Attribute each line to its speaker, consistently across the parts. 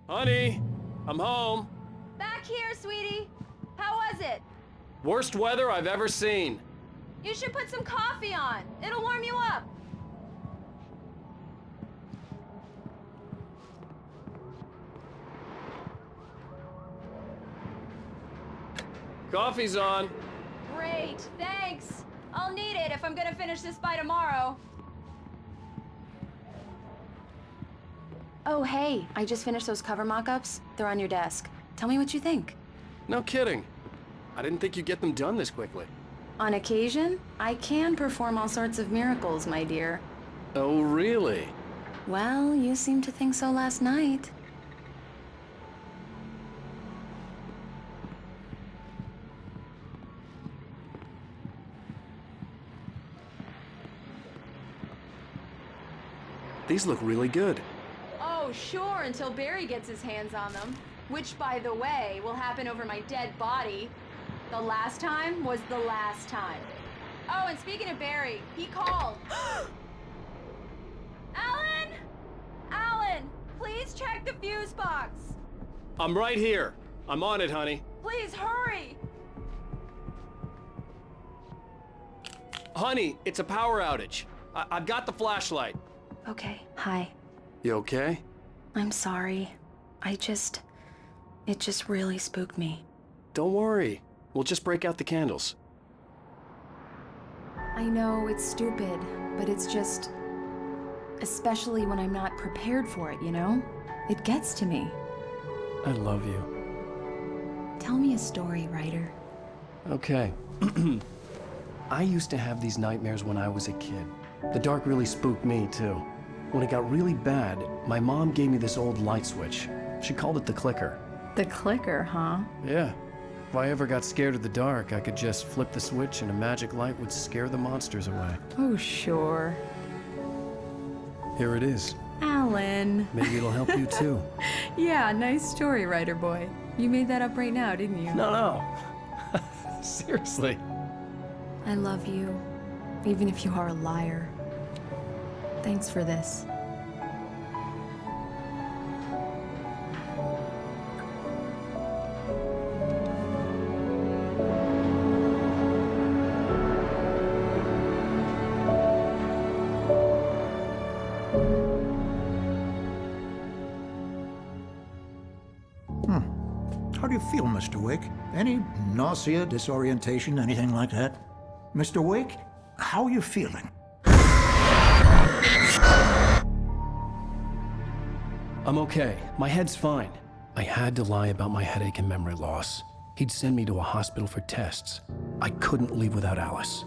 Speaker 1: Honey, I'm home.
Speaker 2: Back here, sweetie. How was it?
Speaker 1: Worst weather I've ever seen.
Speaker 2: You should put some coffee on. It'll warm you up.
Speaker 1: Coffee's on.
Speaker 2: Great, thanks. I'll need it if I'm gonna finish this by tomorrow. Oh, hey, I just finished those cover mock-ups. They're on your desk. Tell me what you think.
Speaker 1: No kidding. I didn't think you'd get them done this quickly.
Speaker 2: On occasion, I can perform all sorts of miracles, my dear.
Speaker 1: Oh, really?
Speaker 2: Well, you seemed to think so last night.
Speaker 1: These look really good.
Speaker 2: Oh, sure, until Barry gets his hands on them. Which, by the way, will happen over my dead body. The last time was the last time. Oh, and speaking of Barry, he called. Alan! Alan, please check the fuse box.
Speaker 1: I'm right here. I'm on it, honey.
Speaker 2: Please hurry.
Speaker 1: Honey, it's a power outage. I've got the flashlight.
Speaker 2: Okay, hi.
Speaker 1: You okay?
Speaker 2: I'm sorry. It just really spooked me.
Speaker 1: Don't worry. We'll just break out the candles.
Speaker 2: I know it's stupid, but it's just... especially when I'm not prepared for it, you know? It gets to me.
Speaker 1: I love you.
Speaker 2: Tell me a story, writer.
Speaker 1: Okay. I used to have these nightmares when I was a kid. The dark really spooked me, too. When it got really bad, my mom gave me this old light switch. She called it the clicker.
Speaker 2: The clicker, huh?
Speaker 1: Yeah. If I ever got scared of the dark, I could just flip the switch and a magic light would scare the monsters away.
Speaker 2: Oh, sure.
Speaker 1: Here it is.
Speaker 2: Alan.
Speaker 1: Maybe it'll help you, too.
Speaker 2: Yeah, nice story, writer boy. You made that up right now, didn't you?
Speaker 1: No. Seriously.
Speaker 2: I love you, even if you are a liar. Thanks for this.
Speaker 3: How do you feel, Mr. Wake? Any nausea, disorientation, anything like that? Mr. Wake, how are you feeling?
Speaker 1: I'm okay. My head's fine. I had to lie about my headache and memory loss. He'd send me to a hospital for tests. I couldn't leave without Alice.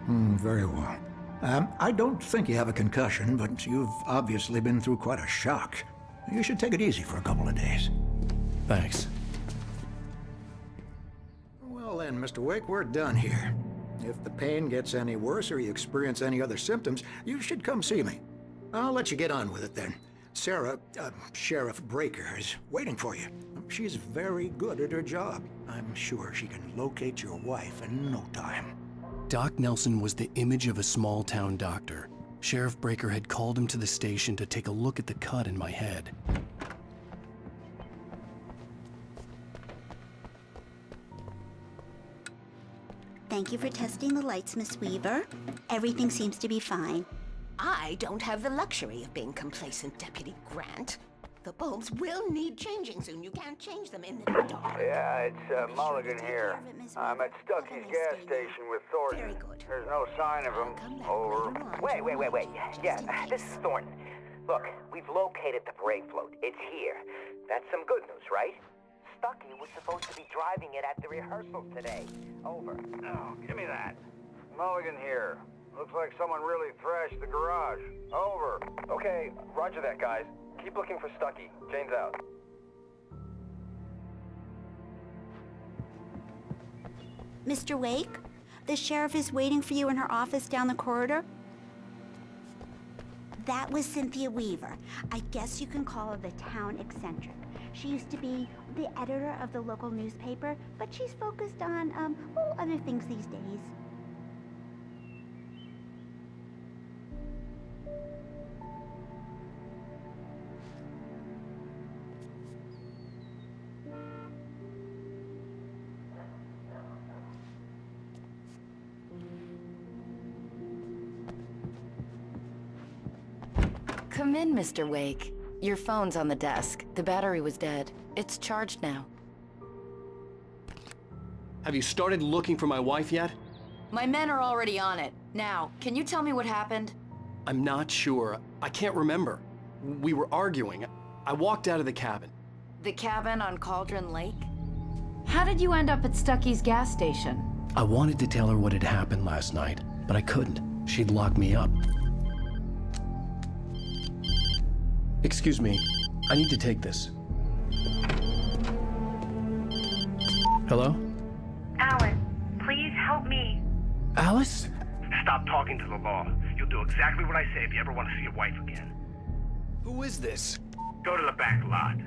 Speaker 3: Very well. I don't think you have a concussion, but you've obviously been through quite a shock. You should take it easy for a couple of days.
Speaker 1: Thanks.
Speaker 3: Well then, Mr. Wake, we're done here. If the pain gets any worse or you experience any other symptoms, you should come see me. I'll let you get on with it then. Sarah, Sheriff Breaker, is waiting for you. She's very good at her job. I'm sure she can locate your wife in no time.
Speaker 1: Doc Nelson was the image of a small-town doctor. Sheriff Breaker had called him to the station to take a look at the cut in my head.
Speaker 4: Thank you for testing the lights, Miss Weaver. Everything seems to be fine.
Speaker 5: I don't have the luxury of being complacent, Deputy Grant. The bulbs will need changing soon. You can't change them in the dark.
Speaker 6: Yeah, it's Mulligan here. I'm at Stucky's gas station with Thornton.
Speaker 5: Very good.
Speaker 6: There's no sign of him.
Speaker 5: Come back
Speaker 6: Over.
Speaker 5: when you want.
Speaker 7: Wait. Yeah, this is Thornton. Look, we've located the parade float. It's here. That's some good news, right? Stucky was supposed to be driving it at the rehearsal today. Over.
Speaker 6: Oh, give me that. Mulligan here. Looks like someone really thrashed the garage. Over.
Speaker 8: Okay, roger that, guys. Keep looking for Stucky. Jane's out.
Speaker 4: Mr. Wake, the sheriff is waiting for you in her office down the corridor. That was Cynthia Weaver. I guess you can call her the town eccentric. She used to be the editor of the local newspaper, but she's focused on, well, other things these days.
Speaker 9: Come in, Mr. Wake. Your phone's on the desk. The battery was dead. It's charged now.
Speaker 1: Have you started looking for my wife yet?
Speaker 9: My men are already on it. Now, can you tell me what happened?
Speaker 1: I'm not sure. I can't remember. We were arguing. I walked out of the cabin.
Speaker 9: The cabin on Cauldron Lake?
Speaker 2: How did you end up at Stucky's gas station?
Speaker 1: I wanted to tell her what had happened last night, but I couldn't. She'd lock me up. Excuse me, I need to take this. Hello?
Speaker 10: Alice, please help me.
Speaker 1: Alice?
Speaker 8: Stop talking to the law. You'll do exactly what I say if you ever want to see your wife again.
Speaker 1: Who is this?
Speaker 8: Go to the back lot.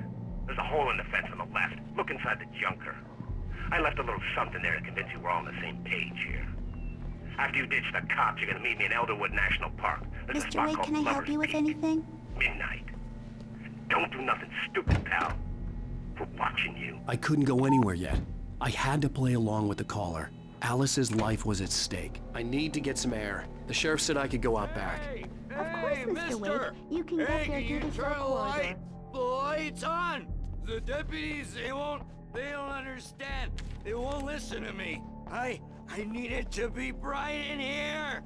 Speaker 8: There's a hole in the fence on the left. Look inside the junker. I left a little something there to convince you we're all on the same page here. After you ditch the cops, you're gonna meet me in Elderwood National Park. There's a
Speaker 4: Mr.
Speaker 8: spot
Speaker 4: Wake,
Speaker 8: called
Speaker 4: can I help
Speaker 8: Lover's
Speaker 4: you with
Speaker 8: Peak.
Speaker 4: anything?
Speaker 8: Midnight. Don't do nothing stupid, pal. We're watching you.
Speaker 1: I couldn't go anywhere yet. I had to play along with the caller. Alice's life was at stake. I need to get some air. The sheriff said I could go out back.
Speaker 4: Of course, Mr. Wake. You can get there through the short corridor.
Speaker 11: The light's on! The deputies, they don't understand. They won't listen to me. I need it to be bright in here!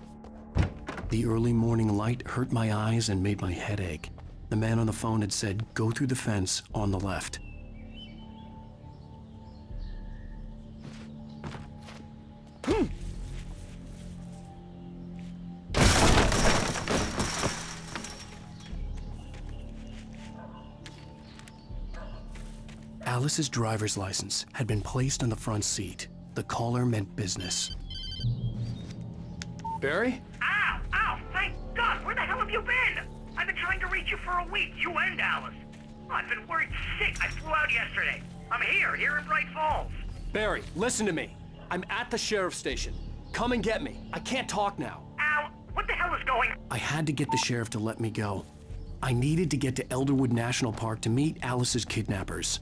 Speaker 1: The early morning light hurt my eyes and made my head ache. The man on the phone had said, go through the fence on the left. Alice's driver's license had been placed on the front seat. The caller meant business. Barry?
Speaker 8: Ow! Ow! Thank God! Where the hell have you been? I've been trying to reach you for a week, you and Alice. Oh, I've been worried sick. I flew out yesterday. I'm here in Bright Falls.
Speaker 1: Barry, listen to me. I'm at the sheriff's station. Come and get me. I can't talk now.
Speaker 8: Ow! What the hell is going on?
Speaker 1: I had to get the sheriff to let me go. I needed to get to Elderwood National Park to meet Alice's kidnappers.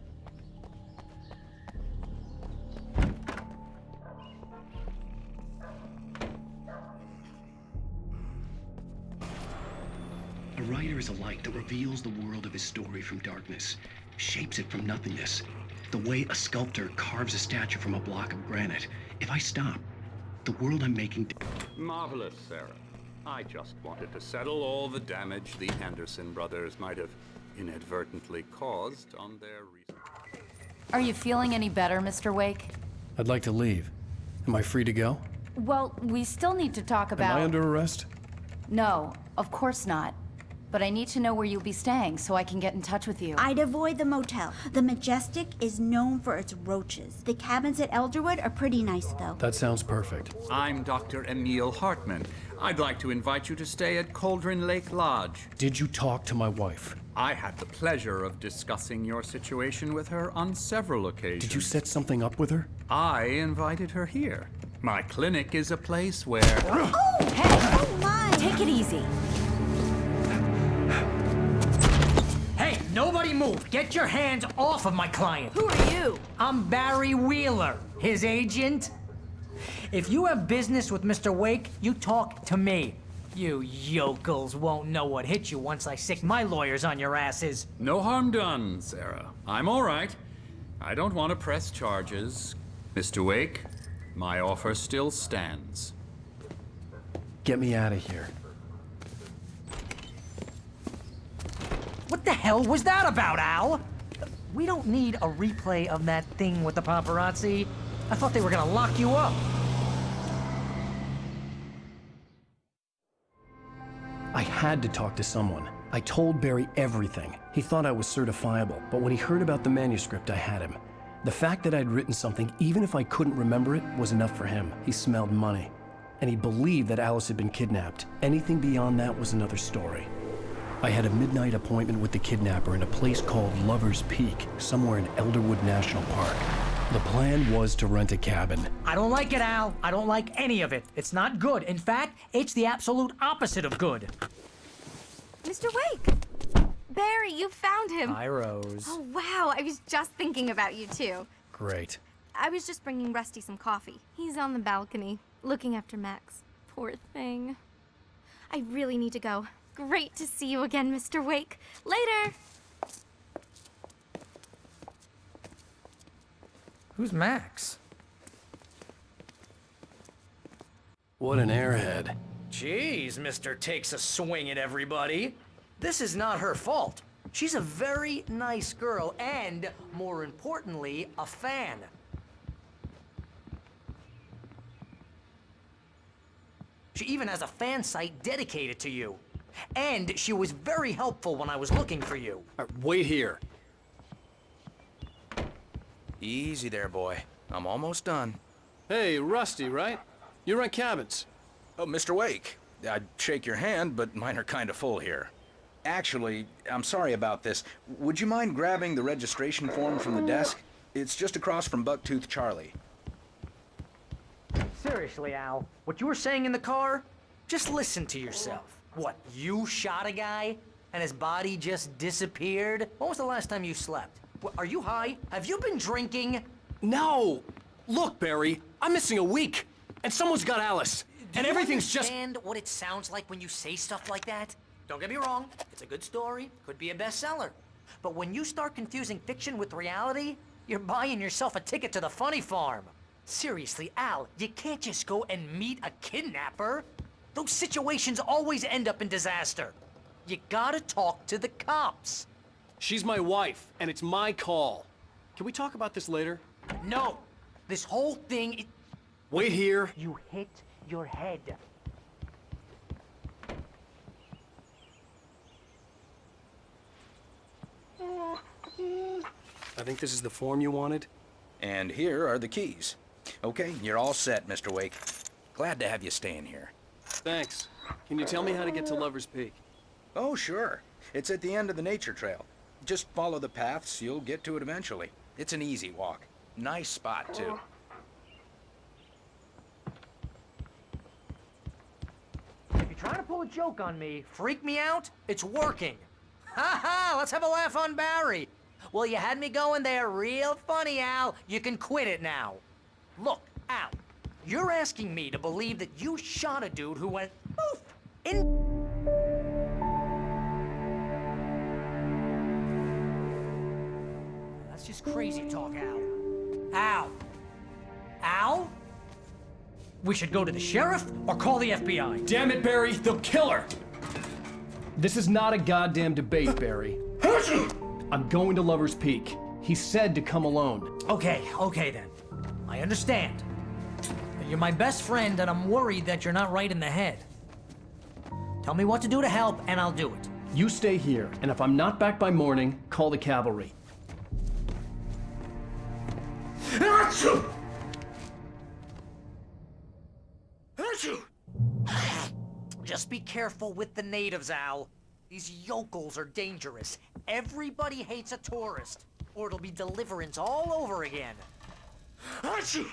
Speaker 1: A writer is a light that reveals the world of his story from darkness, shapes it from nothingness. The way a sculptor carves a statue from a block of granite. If I stop, the world I'm making...
Speaker 12: Marvelous, Sarah. I just wanted to settle all the damage the Anderson brothers might have inadvertently caused on their recent...
Speaker 2: Are you feeling any better, Mr. Wake?
Speaker 1: I'd like to leave. Am I free to go?
Speaker 2: Well, we still need to talk about...
Speaker 1: Am I under arrest?
Speaker 2: No, of course not. But I need to know where you'll be staying so I can get in touch with you.
Speaker 4: I'd avoid the motel. The Majestic is known for its roaches. The cabins at Elderwood are pretty nice, though.
Speaker 1: That sounds perfect.
Speaker 12: I'm Dr. Emil Hartman. I'd like to invite you to stay at Cauldron Lake Lodge.
Speaker 1: Did you talk to my wife?
Speaker 12: I had the pleasure of discussing your situation with her on several occasions.
Speaker 1: Did you set something up with her?
Speaker 12: I invited her here. My clinic is a place where...
Speaker 4: Oh! Hey! Oh, my!
Speaker 2: Take it easy.
Speaker 13: Hey, nobody move! Get your hands off of my client!
Speaker 2: Who are you?
Speaker 13: I'm Barry Wheeler, his agent. If you have business with Mr. Wake, you talk to me. You yokels won't know what hit you once I sick my lawyers on your asses.
Speaker 12: No harm done, Sarah. I'm all right. I don't want to press charges. Mr. Wake, my offer still stands.
Speaker 1: Get me out of here.
Speaker 13: What the hell was that about, Al? We don't need a replay of that thing with the paparazzi. I thought they were gonna lock you up.
Speaker 1: I had to talk to someone. I told Barry everything. He thought I was certifiable, but when he heard about the manuscript, I had him. The fact that I'd written something, even if I couldn't remember it, was enough for him. He smelled money. And he believed that Alice had been kidnapped. Anything beyond that was another story. I had a midnight appointment with the kidnapper in a place called Lover's Peak, somewhere in Elderwood National Park. The plan was to rent a cabin.
Speaker 13: I don't like it, Al. I don't like any of it. It's not good. In fact, it's the absolute opposite of good.
Speaker 14: Mr. Wake! Barry, you found him.
Speaker 1: Hi, Rose.
Speaker 14: Oh, wow. I was just thinking about you, too.
Speaker 1: Great.
Speaker 14: I was just bringing Rusty some coffee. He's on the balcony, looking after Max. Poor thing. I really need to go. Great to see you again, Mr. Wake. Later!
Speaker 13: Who's Max?
Speaker 1: What an airhead.
Speaker 13: Jeez, Mr. Takes a Swing at everybody. This is not her fault. She's a very nice girl and, more importantly, a fan. She even has a fan site dedicated to you. And she was very helpful when I was looking for you.
Speaker 1: Wait here.
Speaker 15: Easy there, boy. I'm almost done.
Speaker 1: Hey, Rusty, right? You rent cabins.
Speaker 15: Oh, Mr. Wake. I'd shake your hand, but mine are kind of full here. Actually, I'm sorry about this. Would you mind grabbing the registration form from the desk? It's just across from Bucktooth Charlie.
Speaker 13: Seriously, Al, what you were saying in the car? Just listen to yourself. What, you shot a guy and his body just disappeared? When was the last time you slept? What, are you high? Have you been drinking?
Speaker 1: No! Look, Barry, I'm missing a week, and someone's got Alice, and everything's just...
Speaker 13: Do you understand what it sounds like when you say stuff like that? Don't get me wrong, it's a good story, could be a bestseller. But when you start confusing fiction with reality, you're buying yourself a ticket to the funny farm. Seriously, Al, you can't just go and meet a kidnapper. Those situations always end up in disaster. You gotta talk to the cops.
Speaker 1: She's my wife, and it's my call. Can we talk about this later?
Speaker 13: No! This whole thing...
Speaker 1: Wait here.
Speaker 13: You hit your head.
Speaker 1: I think this is the form you wanted.
Speaker 15: And here are the keys. Okay, you're all set, Mr. Wake. Glad to have you staying here.
Speaker 1: Thanks. Can you tell me how to get to Lover's Peak?
Speaker 15: Oh, sure. It's at the end of the nature trail. Just follow the paths, you'll get to it eventually. It's an easy walk. Nice spot, too.
Speaker 13: If you're trying to pull a joke on me, freak me out, it's working. Ha ha, let's have a laugh on Barry. Well, you had me going there real funny, Al. You can quit it now. Look, Al, you're asking me to believe that you shot a dude who went poof in... That's just crazy talk, Al. Al? Al? We should go to the sheriff or call the FBI.
Speaker 1: Damn it, Barry, they'll kill her! This is not a goddamn debate, Barry. I'm going to Lover's Peak. He said to come alone.
Speaker 13: Okay then. I understand. You're my best friend, and I'm worried that you're not right in the head. Tell me what to do to help, and I'll do it.
Speaker 1: You stay here, and if I'm not back by morning, call the cavalry.
Speaker 11: Achoo! Achoo!
Speaker 13: Just be careful with the natives, Al. These yokels are dangerous. Everybody hates a tourist, or it'll be Deliverance all over again.
Speaker 11: Achoo!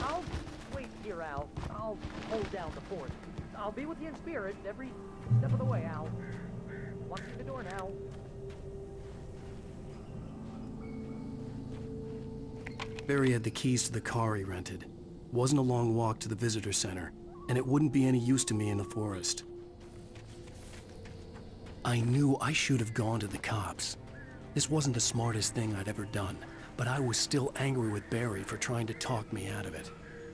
Speaker 13: I'll wait here, Al. I'll hold down the fort. I'll be with you in spirit every step of the way, Al. Walk through the door now.
Speaker 1: Barry had the keys to the car he rented. Wasn't a long walk to the visitor center, and it wouldn't be any use to me in the forest. I knew I should have gone to the cops. This wasn't the smartest thing I'd ever done, but I was still angry with Barry for trying to talk me out of it.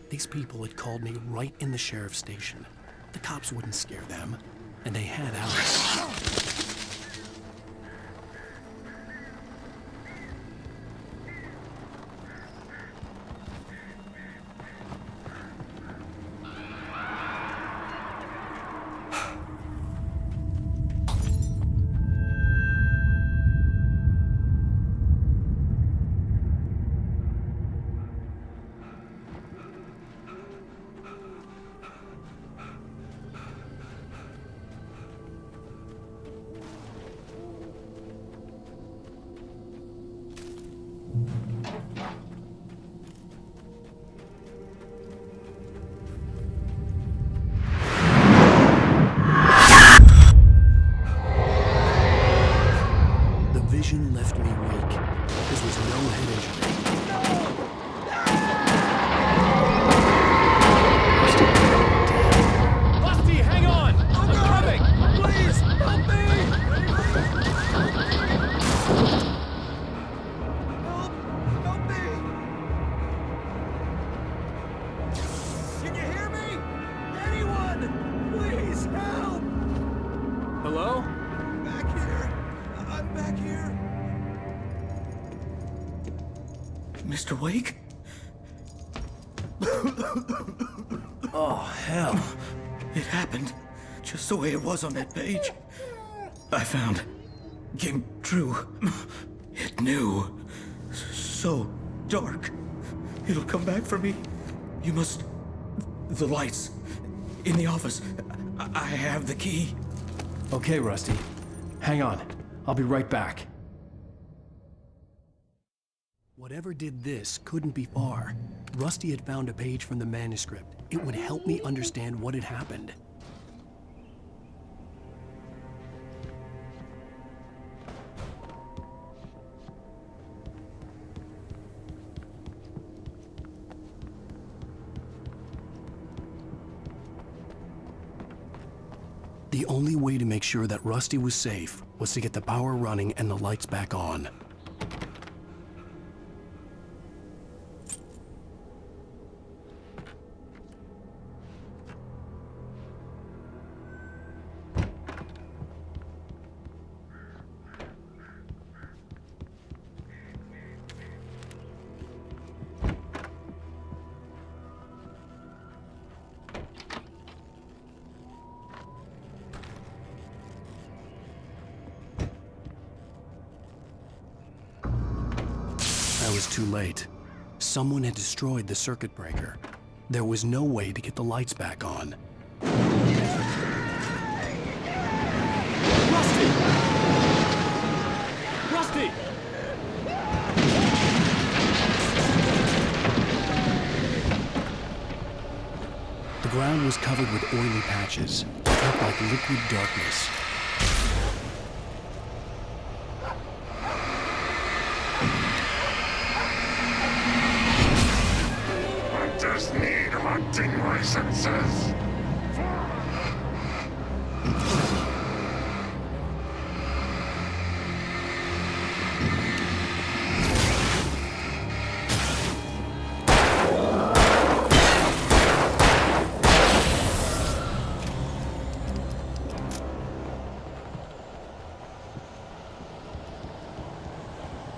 Speaker 1: These people had called me right in the sheriff's station. The cops wouldn't scare them, and they had Alice. Hello?
Speaker 11: Back here. I'm back here. Mr. Wake?
Speaker 1: Oh, hell.
Speaker 11: It happened just the way it was on that page. I found. Came true. It knew. So dark. It'll come back for me. You must... The lights. In the office. I have the key.
Speaker 1: Okay, Rusty. Hang on. I'll be right back. Whatever did this couldn't be far. Rusty had found a page from the manuscript. It would help me understand what had happened. The only way to make sure that Rusty was safe was to get the power running and the lights back on. I was too late. Someone had destroyed the circuit breaker. There was no way to get the lights back on. Rusty! Rusty! The ground was covered with oily patches. It looked like liquid darkness.
Speaker 16: Hunters need hunting licenses.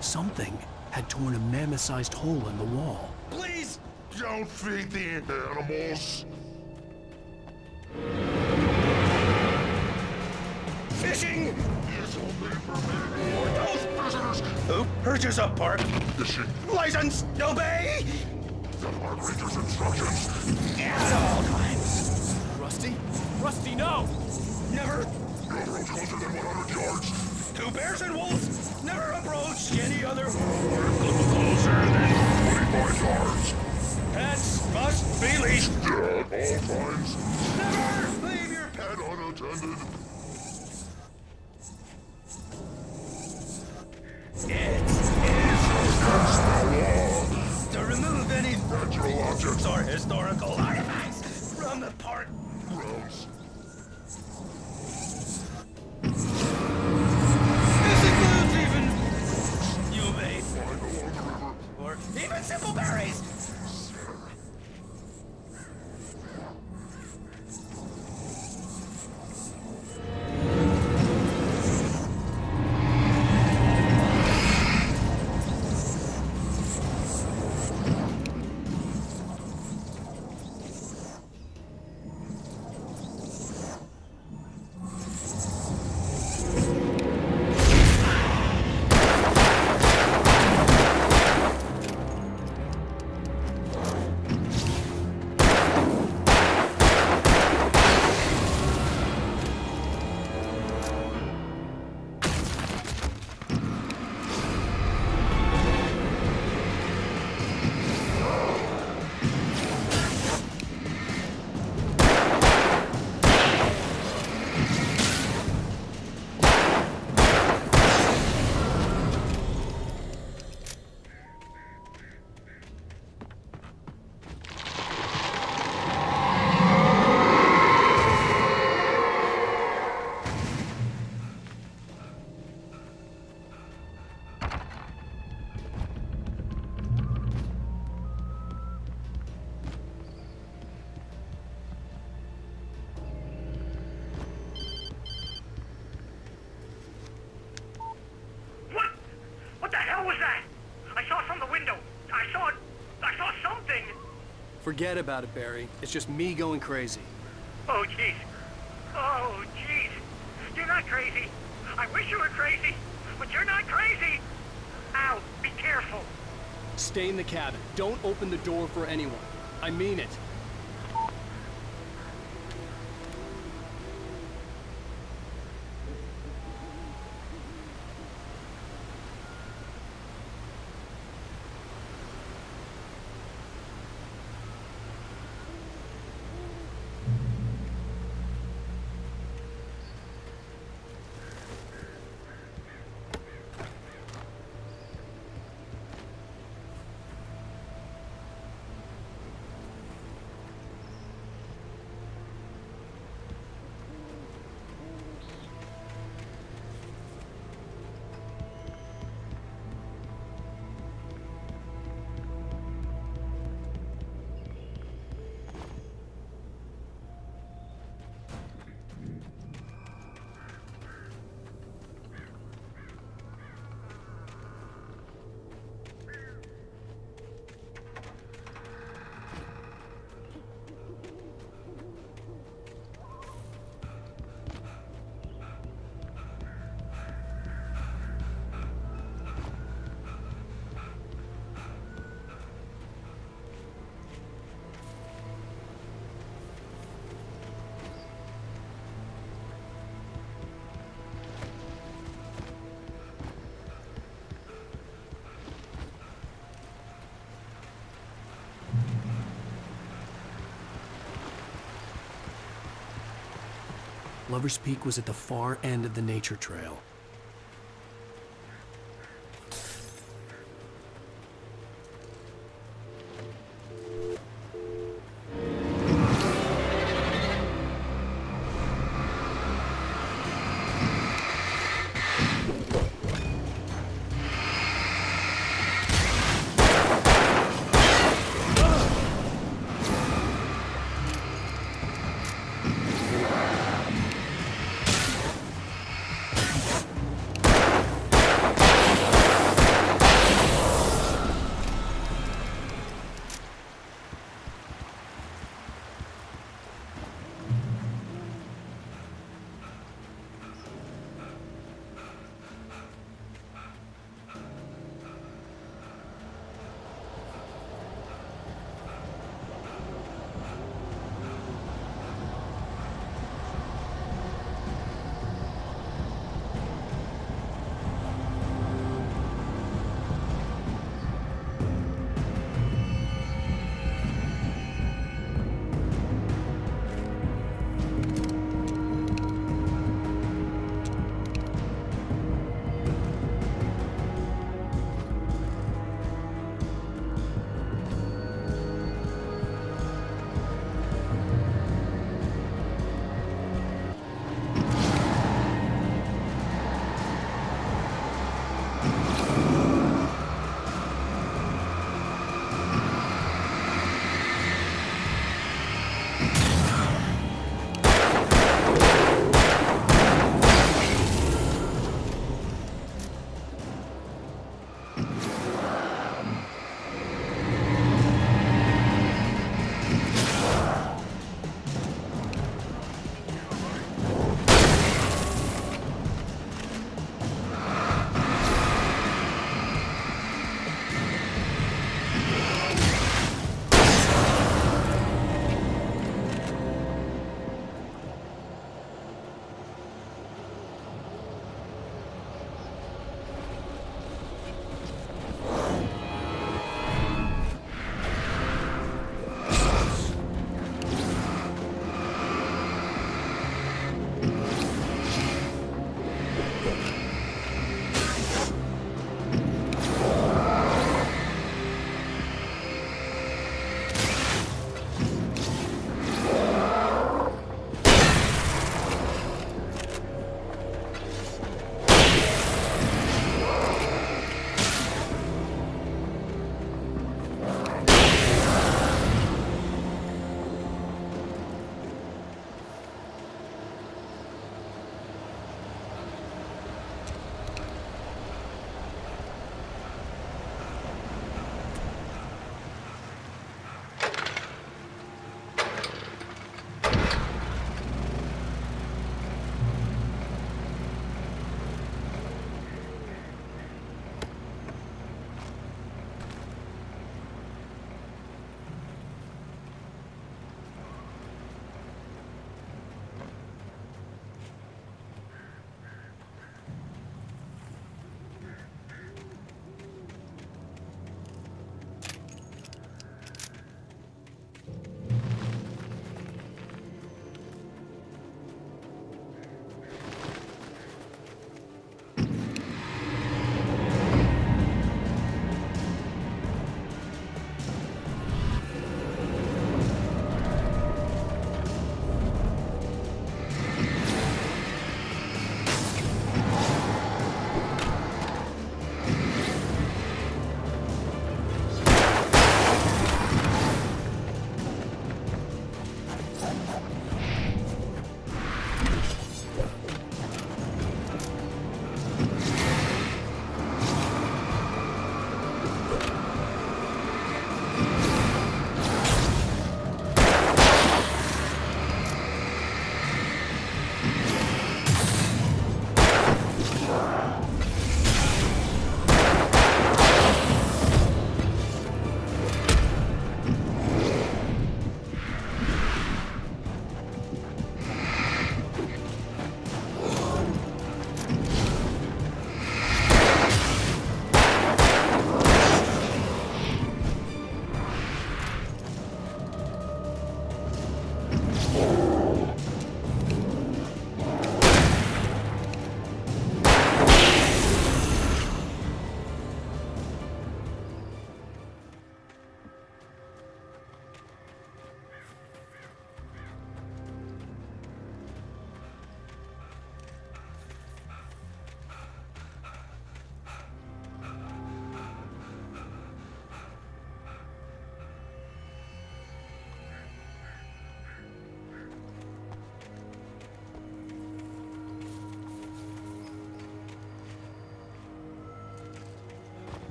Speaker 1: Something had torn a mammoth-sized hole in the wall.
Speaker 16: Please don't feed the animals.
Speaker 8: Fishing!
Speaker 16: This will be permitted for those visitors.
Speaker 8: Who purchase a park?
Speaker 16: Fishing
Speaker 8: License! Obey!
Speaker 16: the park ranger's instructions.
Speaker 8: At all times!
Speaker 1: Rusty? Rusty, no!
Speaker 8: Never!
Speaker 16: No approach closer than 100 yards.
Speaker 8: Two bears and wolves! Never approach any other...
Speaker 16: Closer than 25 yards.
Speaker 8: Pets must be leashed!
Speaker 16: At all times.
Speaker 8: Never leave your
Speaker 16: Pet unattended.
Speaker 8: It is to remove any
Speaker 16: Natural objects
Speaker 8: or historical artifacts from the park.
Speaker 16: grounds.
Speaker 8: This includes even you may
Speaker 16: Find along the river.
Speaker 8: or even simple berries.
Speaker 1: Forget about it, Barry. It's just me going crazy.
Speaker 8: Oh, jeez. Oh, jeez. You're not crazy. I wish you were crazy, but you're not crazy. Ow, be careful.
Speaker 1: Stay in the cabin. Don't open the door for anyone. I mean it. Lover's Peak was at the far end of the nature trail.